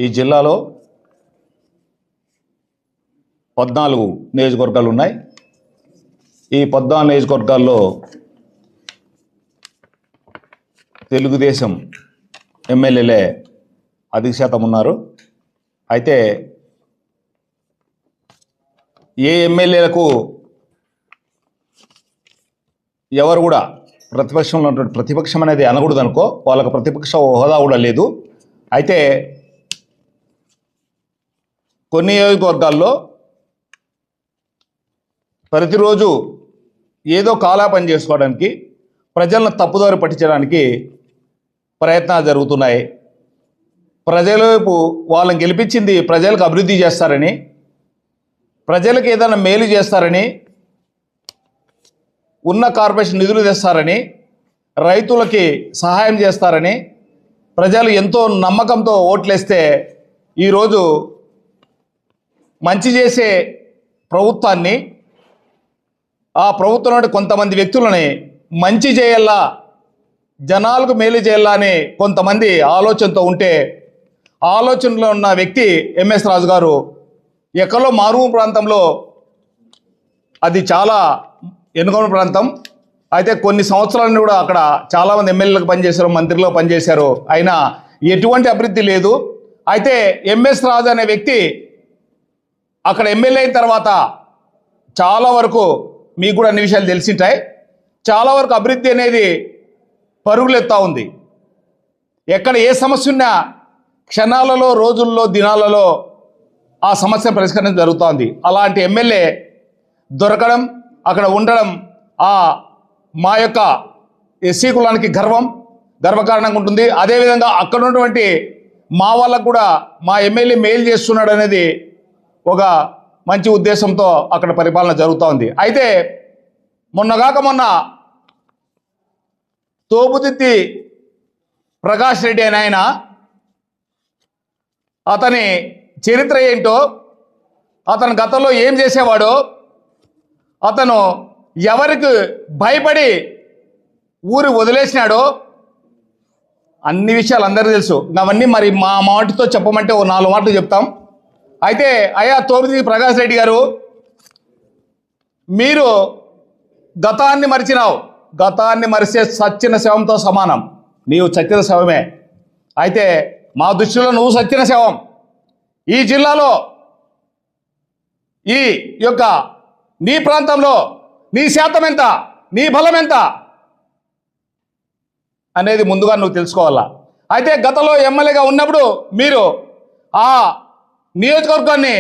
ఈ జిల్లాలో 14 నియోజకవర్గాలు ఉన్నాయి. ఈ 14 నియోజకవర్గాల్లో తెలుగుదేశం ఎమ్మెల్యేలే అధిక శాతం ఉన్నారు. అయితే ఏ ఎమ్మెల్యేలకు ఎవరు కూడా ప్రతిపక్షంలో ఉన్నటువంటి ప్రతిపక్షం అనేది అనకూడదు అనుకో, వాళ్ళకు ప్రతిపక్ష హోదా కూడా లేదు. అయితే కొన్ని నియోజకవర్గాల్లో ప్రతిరోజు ఏదో కాలాపని చేసుకోవడానికి, ప్రజలను తప్పుదారి పట్టించడానికి ప్రయత్నాలు జరుగుతున్నాయి. ప్రజల వైపు వాళ్ళని గెలిపించింది ప్రజలకు అభివృద్ధి చేస్తారని, ప్రజలకు ఏదైనా మేలు చేస్తారని, ఉన్న కార్పొరేషన్ నిధులు తెస్తారని, రైతులకి సహాయం చేస్తారని ప్రజలు ఎంతో నమ్మకంతో ఓట్లేస్తే ఈరోజు మంచి చేసే ప్రభుత్వాన్ని, ఆ ప్రభుత్వంలో కొంతమంది వ్యక్తులని మంచి చేయాలా, జనాలకు మేలు చేయాలా అని కొంతమంది ఆలోచనతో ఉంటే, ఆలోచనలో ఉన్న వ్యక్తి ఎంఎస్ రాజు గారు ఎక్కడో మారుమూల ప్రాంతంలో, అది చాలా వెనుకబడిన ప్రాంతం. అయితే కొన్ని సంవత్సరాలను కూడా అక్కడ చాలామంది ఎమ్మెల్యేలకు పనిచేశారు, మంత్రులు పనిచేశారు, అయినా ఎటువంటి అభివృద్ధి లేదు. అయితే ఎంఎస్ రాజు అనే వ్యక్తి అక్కడ ఎమ్మెల్యే అయిన తర్వాత చాలా వరకు మీకు కూడా అన్ని విషయాలు తెలిసింటాయి. చాలా వరకు అభివృద్ధి అనేది పరుగులెత్తా ఉంది. ఎక్కడ ఏ సమస్య ఉన్నా క్షణాలలో, రోజుల్లో, దినాలలో ఆ సమస్యను పరిష్కరించడం జరుగుతోంది. అలాంటి ఎమ్మెల్యే దొరకడం, అక్కడ ఉండడం మా యొక్క ఎస్సీ కులానికి గర్వకారణంగా ఉంటుంది. అదేవిధంగా అక్కడ ఉన్నటువంటి మా వాళ్ళకు కూడా మా ఎమ్మెల్యే మేలు చేస్తున్నాడు అనేది ఒక మంచి ఉద్దేశంతో అక్కడ పరిపాలన జరుగుతూ ఉంది. అయితే మొన్న తోపుదిత్తి ప్రకాష్ రెడ్డి అని ఆయన, అతని చరిత్ర ఏంటో, అతను గతంలో ఏం చేసేవాడో, అతను ఎవరికి భయపడి ఊరు వదిలేసినాడో అన్ని విషయాలు అందరికీ తెలుసు. అవన్నీ మరి మా మాటతో చెప్పమంటే ఓ 4 మాటలు చెప్తాం. అయితే అయ్యా తోపుదిత్తి ప్రకాష్ రెడ్డి గారు, మీరు గతాన్ని మరిచినావు. గతాన్ని మరిసే సచ్చిన శవంతో సమానం. నీవు చచ్చిన శవమే. అయితే మా దృష్టిలో నువ్వు సచ్చిన శవం. ఈ జిల్లాలో ఈ యొక్క నీ ప్రాంతంలో నీ శాతం ఎంత, నీ బలం ఎంత అనేది ముందుగా నువ్వు తెలుసుకోవాలా. అయితే గతంలో ఎమ్మెల్యేగా ఉన్నప్పుడు మీరు ఆ నియోజకవర్గాన్ని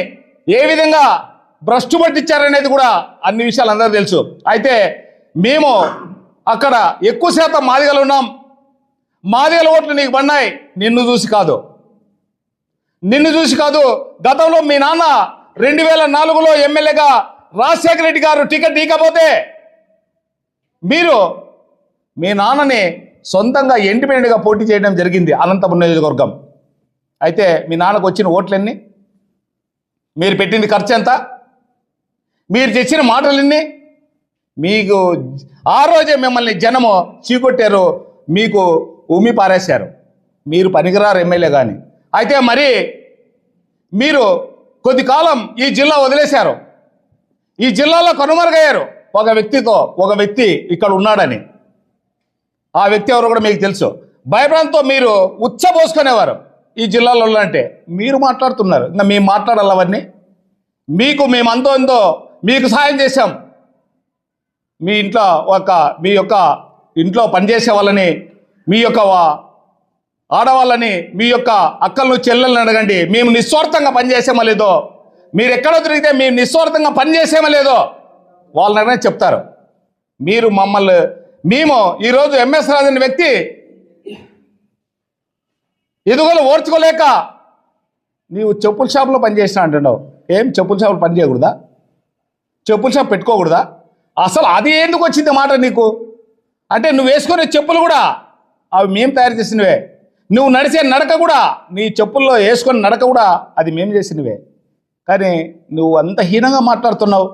ఏ విధంగా భ్రష్టు పట్టించారనేది కూడా అన్ని విషయాలు అందరూ తెలుసు. అయితే మేము అక్కడ ఎక్కువ శాతం మాదిగలు ఉన్నాం. మాదిగల ఓట్లు నీకు పడినాయి. నిన్ను చూసి కాదు. గతంలో మీ నాన్న 2004లో ఎమ్మెల్యేగా రాజశేఖర రెడ్డి గారు టికెట్ ఇవ్వకపోతే మీరు మీ నాన్నని సొంతంగా ఇండిపెండెంట్గా పోటీ చేయడం జరిగింది అనంతపురం నియోజకవర్గం. అయితే మీ నాన్నకు వచ్చిన ఓట్లన్నీ, మీరు పెట్టింది ఖర్చు ఎంత, మీరు తెచ్చిన మాటలన్నీ, మీకు ఆ రోజే మిమ్మల్ని జనము చీకొట్టారు, మీకు ఉమ్మి పారేశారు. మీరు పనికిరారు ఎమ్మెల్యే కానీ. అయితే మరి మీరు కొద్ది కాలం ఈ జిల్లా వదిలేశారు. ఈ జిల్లాలో కనుమరుగయ్యారు ఒక వ్యక్తి ఇక్కడ ఉన్నాడని. ఆ వ్యక్తి ఎవరు కూడా మీకు తెలుసు. భయభ్రాంతో మీరు ఉచ్చబోసుకునేవారు ఈ జిల్లాలో అంటే. మీరు మాట్లాడుతున్నారు. ఇంకా మేము మాట్లాడాలి అవన్నీ. మేము అంతో మీకు సహాయం చేశాం. మీ యొక్క ఇంట్లో పనిచేసే వాళ్ళని, మీ యొక్క ఆడవాళ్ళని, మీ యొక్క అక్కలను, చెల్లెలను అడగండి. మేము నిస్వార్థంగా పనిచేసామో లేదో, మీరు ఎక్కడో తిరిగితే మేము నిస్వార్థంగా పనిచేసామో లేదో వాళ్ళనే చెప్తారు. మేము ఈరోజు ఎంఎస్ రాజు అనే వ్యక్తి ఎదుగులు ఓర్చుకోలేక నీవు చెప్పుల షాపులో పనిచేసినా అంటున్నావు. ఏం చెప్పుల షాపులో పని చేయకూడదా? చెప్పుల షాప్ పెట్టుకోకూడదా? అసలు అది ఎందుకు వచ్చింది మాట నీకు? అంటే నువ్వు వేసుకునే చెప్పులు కూడా అవి మేము తయారు చేసినవే. నువ్వు నడిచే నడక కూడా, నీ చెప్పుల్లో వేసుకునే నడక కూడా అది మేము చేసినవే. కానీ నువ్వు అంత హీనంగా మాట్లాడుతున్నావు.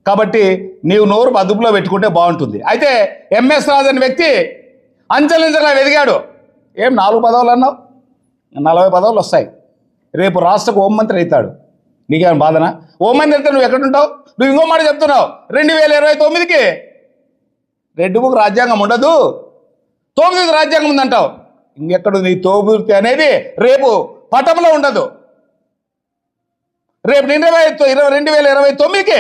కాబట్టి నీవు నోరు అదుపులో పెట్టుకుంటే బాగుంటుంది. అయితే ఎంఎస్ రాజు అనే వ్యక్తి అంచెలంచెలుగా ఎదిగాడు. ఏం 4 పదవులు అన్నావు? 40 పదవులు వస్తాయి. రేపు రాష్ట్రకు హోంమంత్రి అవుతాడు. నీకేమైనా బాధనా? హోంమంత్రి అయితే నువ్వు ఎక్కడుంటావు? నువ్వు ఇంకో మాట చెప్తున్నావు, 2029కి రెడ్ బుక్ రాజ్యాంగం ఉండదు, తోబుదూర్తి రాజ్యాంగం ఉందంటావు. ఇంకెక్కడ నీ తోబుదూర్తి అనేది రేపు పటంలో ఉండదు. రేపు 2029కి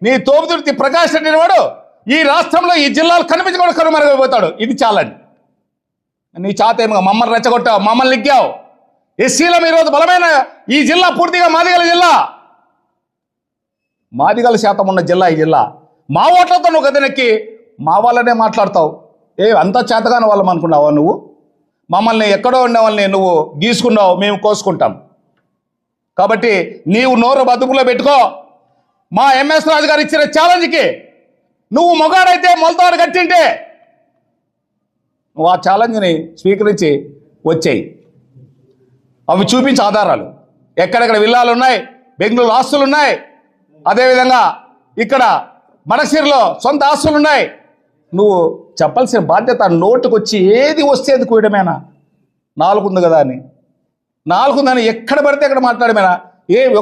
నీ తోబుదూర్తి ప్రకాష్ రెడ్డి వాడు ఈ రాష్ట్రంలో ఈ జిల్లాలు కనిపించకుండా కనుమరుగైపోతాడు. ఇది చాలండి. నీ చాతేమో మమ్మల్ని రెచ్చగొట్టావు, మమ్మల్ని లిగ్గావు. ఎస్సీలం ఈరోజు బలమైన ఈ జిల్లా పూర్తిగా మాదిగల జిల్లా, మాదిగల శాతం ఉన్న జిల్లా ఈ జిల్లా. మా ఓట్లతో నువ్వు గదనెక్కి మా వాళ్ళనే మాట్లాడతావు. అంతా చేతగాని వాళ్ళం అనుకున్నావా నువ్వు? మమ్మల్ని ఎక్కడో ఉండే వాళ్ళని నువ్వు గీసుకున్నావు, మేము కోసుకుంటాం. కాబట్టి నీవు నోరు బతుకులో పెట్టుకో. మా ఎంఎస్ రాజు గారు ఇచ్చిన ఛాలెంజ్కి నువ్వు మొగాడైతే మొలతాడు కట్టింటే నువ్వు ఆ ఛాలెంజ్ని స్వీకరించి వచ్చేయి. అవి చూపించే ఆధారాలు, ఎక్కడెక్కడ విల్లాలు ఉన్నాయి, బెంగళూరు ఆస్తులు ఉన్నాయి, అదేవిధంగా ఇక్కడ మడసిరిలో సొంత ఆస్తులు ఉన్నాయి. నువ్వు చెప్పాల్సిన బాధ్యత నోటుకొచ్చి ఏది వస్తే అది కూయడమేనా? నాలుగుంది కదా అని, నాలుగుందని ఎక్కడ పడితే అక్కడ మాట్లాడమేనా?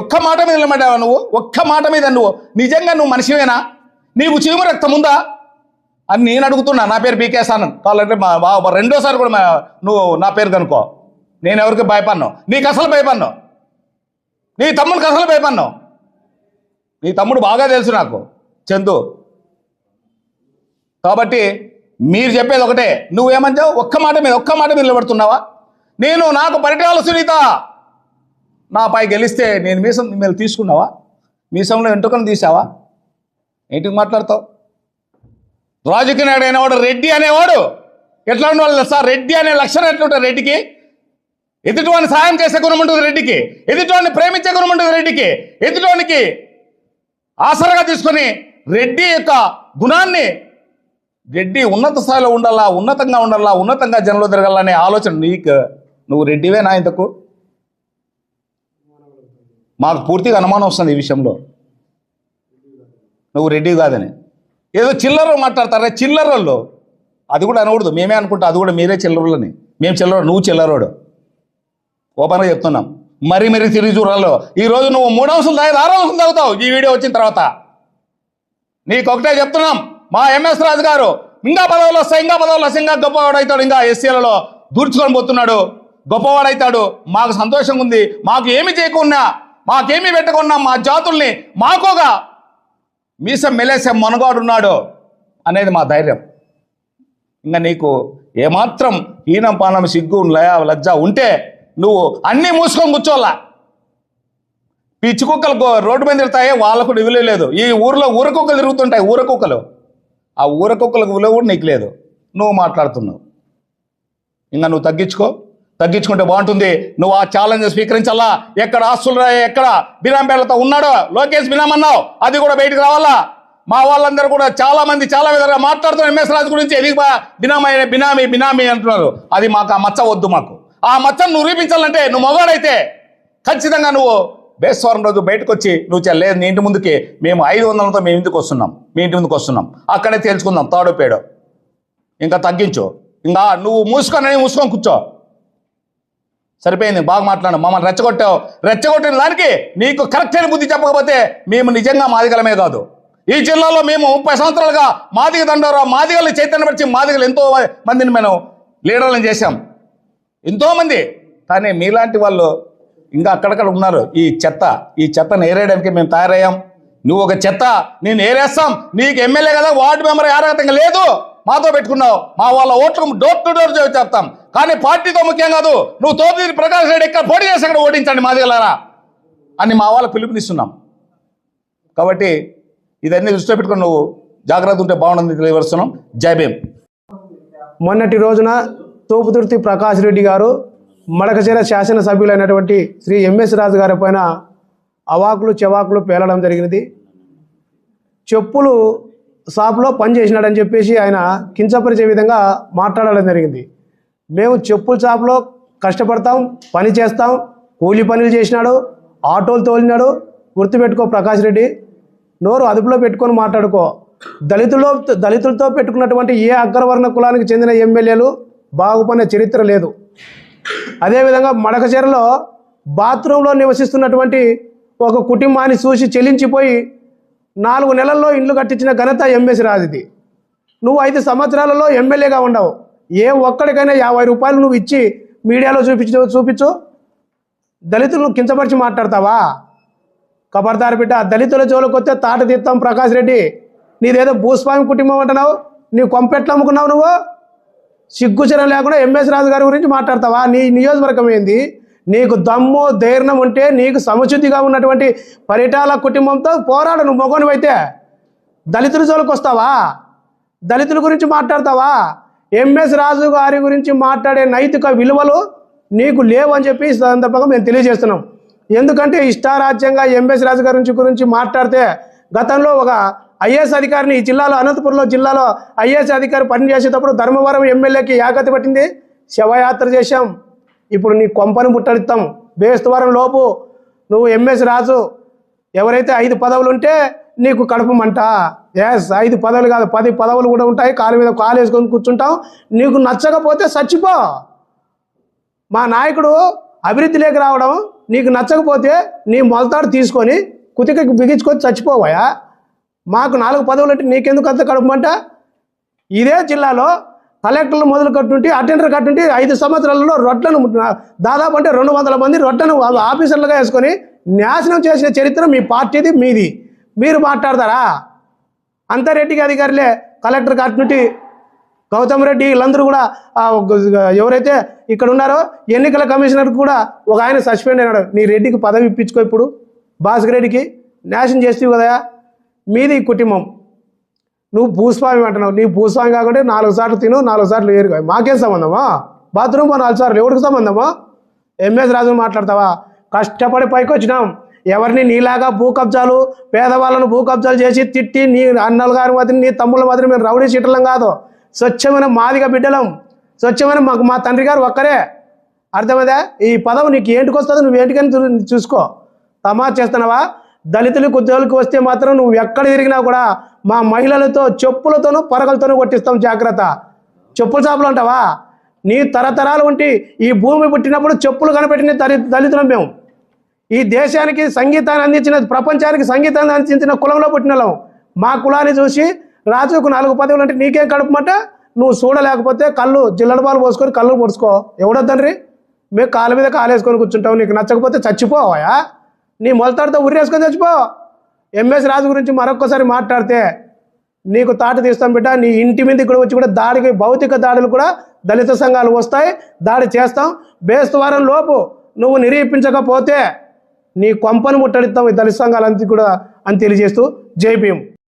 ఒక్క మాట మీద నిలబడ్డావా నువ్వు? ఒక్క మాట మీద నువ్వు నిజంగా నువ్వు మనిషివేనా? నీకు చీము రక్తం ఉందా అని నేను అడుగుతున్నా. నా పేరు పీకేఎస్ ఆనంద్. కావాలంటే రెండోసారి కూడా నువ్వు నా పేరు కనుక్కో. నేను ఎవరికి భయపడ్ను? నీకు అసలు భయపడ్ను, నీ తమ్ముడికి అసలు భయపడ్ను. నీ తమ్ముడు బాగా తెలుసు నాకు, చందు. కాబట్టి మీరు చెప్పేది ఒకటే, నువ్వేమంటావు? ఒక్క మాట మీద నిలబడుతున్నావా? నాకు పరిటాల సునీత నాపై గెలిస్తే నేను మీసం మీద తీసుకున్నావా? మీసంలో ఎంటుకను తీసావా? ఏంటికి మాట్లాడతావు? రాజకీయ నాయుడు అయినవాడు రెడ్డి అనేవాడు ఎట్లా ఉండవాలి సార్? రెడ్డి అనే లక్షణం ఎట్లుంటుంది రెడ్డికి? ఎదుటివాడిని సాయం చేసే గుణం ఉంటుంది రెడ్డికి, ఎదుటివాడిని ప్రేమించే గుణం ఉంటుంది రెడ్డికి, ఎదుటివానికి ఆసరగా తీసుకొని రెడ్డి యొక్క గుణాన్ని, రెడ్డి ఉన్నత స్థాయిలో ఉండాలా, ఉన్నతంగా జనంలో తిరగాలనే ఆలోచన నువ్వు రెడ్డివేనా? ఇంతకు మాకు పూర్తిగా అనుమానం వస్తుంది ఈ విషయంలో. నువ్వు రెడ్డి కాదని ఏదో చిల్లర మాట్లాడతారా? చిల్లరోళ్ళు అది కూడా అనకూడదు. మేమే అనుకుంటా అది కూడా మీరే చిల్లరులని. మేము చిల్లర, నువ్వు చిల్లరోడు. ఓపెన్గా చెప్తున్నాం. మరీ తిరిగి చూడాలో ఈరోజు నువ్వు 3 అంశాలు తాగి 6 అంశాలు తాగుతావు ఈ వీడియో వచ్చిన తర్వాత. నీకు ఒకటే చెప్తున్నాం, మా ఎంఎస్ రాజు గారు ఇంకా పదవులు వస్తాయి, ఇంకా గొప్పవాడవుతాడు, ఇంకా ఎస్సీలలో దూర్చుకొని పోతున్నాడు, గొప్పవాడవుతాడు. మాకు సంతోషంగా ఉంది. మాకు ఏమి చేయకున్నా, మాకేమీ పెట్టకున్నా మా జాతుల్ని మాకోగా మీసం మెలేసే మనగాడున్నాడు అనేది మా ధైర్యం. ఇంకా నీకు ఏమాత్రం హీనం పానం సిగ్గు లజ్జ ఉంటే నువ్వు అన్నీ మూసుకొని కూర్చోవాలా. పిచ్చి కుక్కలు రోడ్డు మీద తిరుగుతాయి, వాళ్ళకు విలువ లేదు. ఈ ఊరిలో ఊర కుక్కలు తిరుగుతుంటాయి, ఊర కుక్కలు. ఆ ఊర కుక్కలకు విలువ కూడా నీకు లేదు. నువ్వు మాట్లాడుతున్నావు. ఇంకా నువ్వు తగ్గించుకుంటే బాగుంటుంది. నువ్వు ఆ ఛాలెంజ్ స్వీకరించాలా. ఎక్కడ ఆస్తులు, ఎక్కడ బినాంపేర్లతో ఉన్నాడో లోకేష్ బినాం అన్నావు, అది కూడా బయటకు రావాలా. మా వాళ్ళందరూ కూడా చాలా మంది చాలా విధాలుగా మాట్లాడుతున్నారు ఎంఎస్ రాజు గురించి. ఎదిగి బినామీ అంటున్నారు. అది మాకు ఆ మచ్చ వద్దు. మాకు ఆ మచ్చను నువ్వు నిరూపించాలంటే నువ్వు మొగాడైతే ఖచ్చితంగా నువ్వు బేస్వారం రోజు బయటకు వచ్చి నువ్వు లేదు నీ ఇంటి ముందుకి మేము 500లతో మీ ఇంటికి వస్తున్నాం, అక్కడే తేల్చుకుందాం తాడో పేడో. ఇంకా తగ్గించు. ఇంకా నువ్వు మూసుకొని కూర్చో. సరిపోయింది. బాగా మాట్లాడు. మమ్మల్ని రెచ్చగొట్టిన దానికి నీకు కరెక్ట్ అయిన బుద్ధి చెప్పకపోతే మేము నిజంగా మాదిగలమే కాదు, ఈ జిల్లాలో మేము 30 సంవత్సరాలుగా మాదిగ దండోరా, మాదిగల్ని చైతన్యపరిచి మాదిగలు ఎంతో మందిని మేము లీడర్లను చేశాం, ఎంతోమంది. కానీ మీలాంటి వాళ్ళు ఇంకా అక్కడక్కడ ఉన్నారు. ఈ చెత్తను ఏరేయడానికి మేము తయారయ్యాం. నువ్వు ఒక చెత్త, నేను ఏరేస్తాం. నీకు ఎమ్మెల్యే కదా, వార్డు మెంబర్ ఏరగతంగా లేదు, మాతో పెట్టుకున్నావు. మా వాళ్ళ ఓట్లకు డోర్ టు డోర్ చెప్తాం. కానీ పార్టీతో ముఖ్యం కాదు. నువ్వు తోపిది ప్రకాష్ రెడ్డి ఎక్కడ పోటీ చేసి అక్కడ ఓడించండి మాదిగలారా అని మా వాళ్ళ పిలుపునిస్తున్నాం. కాబట్టి ఇదన్నీ దృష్టిలో పెట్టుకుని నువ్వు జాగ్రత్త ఉంటే బాగుంటుంది తెలియవరుస్తున్నాం. జై భీమ్. మొన్నటి రోజున తోపుదుర్తి ప్రకాష్ రెడ్డి గారు మడకచీర శాసనసభ్యులైనటువంటి శ్రీ ఎంఎస్ రాజు గారి పైన అవాకులు చెవాకులు పేలడం జరిగినది. చెప్పులు షాప్లో పనిచేసినాడని చెప్పేసి ఆయన కించపరిచే విధంగా మాట్లాడడం జరిగింది. మేము చెప్పుల షాప్లో కష్టపడతాం, పని చేస్తాం, కూలి పనులు చేసినాడు, ఆటోలు తోలినాడు. గుర్తుపెట్టుకో ప్రకాష్ రెడ్డి, నోరు అదుపులో పెట్టుకొని మాట్లాడుకో. దళితులతో పెట్టుకున్నటువంటి ఏ అగ్రవర్ణ కులానికి చెందిన ఎమ్మెల్యేలు బాగుపడిన చరిత్ర లేదు. అదేవిధంగా మడకచీరలో బాత్రూంలో నివసిస్తున్నటువంటి ఒక కుటుంబాన్ని చూసి చెల్లించిపోయి 4 నెలల్లో ఇండ్లు కట్టించిన ఘనత ఎంఎస్ రాజుది. నువ్వు 5 సంవత్సరాలలో ఎమ్మెల్యేగా ఉండవు. ఏ ఒక్కడికైనా 50 రూపాయలు నువ్వు ఇచ్చి మీడియాలో చూపించు. దళితులను కించపరిచి మాట్లాడతావా? ఖబర్దార్ బిడ్డ, దళితుల జోలికి వస్తే తాట తీస్తాం. ప్రకాష్ రెడ్డి, నీదేదో భూస్వామి కుటుంబం అంటున్నావు. నీ కొంపెట్లు అమ్ముకున్నావు నువ్వు. సిగ్గుచరం లేకుండా ఎంఎస్ రాజు గారి గురించి మాట్లాడతావా? నీ నియోజకవర్గం ఏంది? నీకు దమ్ము ధైర్యం ఉంటే నీకు సముచితంగా ఉన్నటువంటి పరిటాల కుటుంబంతో పోరాడు. నువ్వు మొగోనివైతే దళితుల జోలికి వస్తావా? దళితుల గురించి మాట్లాడతావా? ఎంఎస్ రాజు గారి గురించి మాట్లాడే నైతిక విలువలు నీకు లేవు అని చెప్పి ఈ సందర్భంగా మేము తెలియజేస్తున్నాం. ఎందుకంటే ఇష్టారాజ్యంగా ఎంఎస్ రాజు గారి గురించి మాట్లాడితే, గతంలో ఒక ఐఏఎస్ అధికారిని ఈ జిల్లాలో, అనంతపురంలో జిల్లాలో ఐఏఎస్ అధికారి పనిచేసేటప్పుడు ధర్మవరం ఎమ్మెల్యేకి యాగతి పట్టింది. శవయాత్ర చేశాం. ఇప్పుడు నీ కొంపను ముట్టడిస్తాం. బేస్తవారం లోపు నువ్వు ఎంఎస్ రాజు ఎవరైతే 5 పదవులు ఉంటే నీకు కడుపు మంట. 5 పదవులు కాదు, 10 పదవులు కూడా ఉంటాయి. కాలు మీద కాలు వేసుకొని కూర్చుంటాం. నీకు నచ్చకపోతే చచ్చిపో. మా నాయకుడు అభివృద్ధిలోకి రావడం నీకు నచ్చకపోతే నీ మొలతాడు తీసుకొని కుతికి బిగించుకొని చచ్చిపోవాయా? మాకు 4 పదవులు అంటే నీకెందుకు అంత కడుపుమంట? ఇదే జిల్లాలో కలెక్టర్లు మొదలు కట్టుంటే, అటెండర్ కట్టుంటే 5 సంవత్సరాలలో రొడ్లను దాదాపు అంటే 200 మంది రొడ్లను ఆఫీసర్లుగా వేసుకొని నాశనం చేసిన చరిత్ర మీ పార్టీది, మీది. మీరు మాట్లాడతారా? అంతారెడ్డికి అధికారులే కలెక్టర్ కట్టుంటే గౌతమ్ రెడ్డి వీళ్ళందరూ కూడా ఎవరైతే ఇక్కడ ఉన్నారో ఎన్నికల కమిషనర్ కూడా ఒక ఆయన సస్పెండ్ అయినాడు. నీ రెడ్డికి పదవి ఇప్పించుకో. ఇప్పుడు భాస్కర్ రెడ్డికి నాశనం చేస్తావు కదా. మీది కుటుంబం. నువ్వు భూస్వామి అంటున్నావు. నీ భూస్వామి కాకుండా 4 సార్లు తిను, 4 సార్లు ఏరుగా. మాకేం సంబంధమా? బాత్రూమ్ 4 సార్లు ఎవరికి సంబంధమా? ఎంఎస్ రాజు మాట్లాడతావా? కష్టపడి పైకి వచ్చినాం. ఎవరిని నీలాగా భూ కబ్జాలు, పేదవాళ్ళను భూ కబ్జాలు చేసి తిట్టి నీ అన్నల గారి మాదిరి, నీ తమ్ముళ్ళ మాదిరి మేము రౌడీ చీటలం కాదు. స్వచ్ఛమైన మాదిగా బిడ్డలం. స్వచ్ఛమైన మా తండ్రి గారు ఒక్కరే. అర్థమైందా? ఈ పదవి నీకు ఏంటికి వస్తుందో నువ్వు ఏంటికని చూసుకో. తమాషా చేస్తున్నావా? దళితులకు ఉద్యోగులకు వస్తే మాత్రం నువ్వు ఎక్కడ తిరిగినా కూడా మా మహిళలతో చెప్పులతోనూ పరగలతోనూ కొట్టిస్తాం. జాగ్రత్త. చెప్పుల షాపులు అంటావా? నీ తరతరాలు ఉండి ఈ భూమి పుట్టినప్పుడు చెప్పులు కనిపెట్టిన దళితులం మేము. ఈ దేశానికి సంగీతాన్ని అందించిన, ప్రపంచానికి సంగీతాన్ని అందించిన కులంలో పుట్టిన వాళ్ళం. మా కులాన్ని చూసి రాజుకు 4 పదవులు అంటే నీకేం కడుపుమంట? నువ్వు చూడలేకపోతే కళ్ళు జిల్లడ పాలు పోసుకొని కళ్ళు పొడుచుకో. ఎవడో తండ్రి? మేము కాళ్ళ మీద కాలేసుకొని కూర్చుంటాం. నీకు నచ్చకపోతే చచ్చిపోవాయా? నీ మొలతాడితో ఉరేసుకొని చచ్చిపో. ఎంఎస్ రాజు గురించి మరొక్కసారి మాట్లాడితే నీకు తాట తీస్తాం బిడ్డ. నీ ఇంటి మీద ఇక్కడ వచ్చి కూడా దాడికి, భౌతిక దాడులు కూడా దళిత సంఘాలు వస్తాయి. దాడి చేస్తాం. బేస్తవారం లోపు నువ్వు నిరూపించకపోతే నీ కొంపను ముట్టడిస్తాం ఈ దళిత సంఘాలంతా కూడా అని తెలియజేస్తూ జై భీమ్.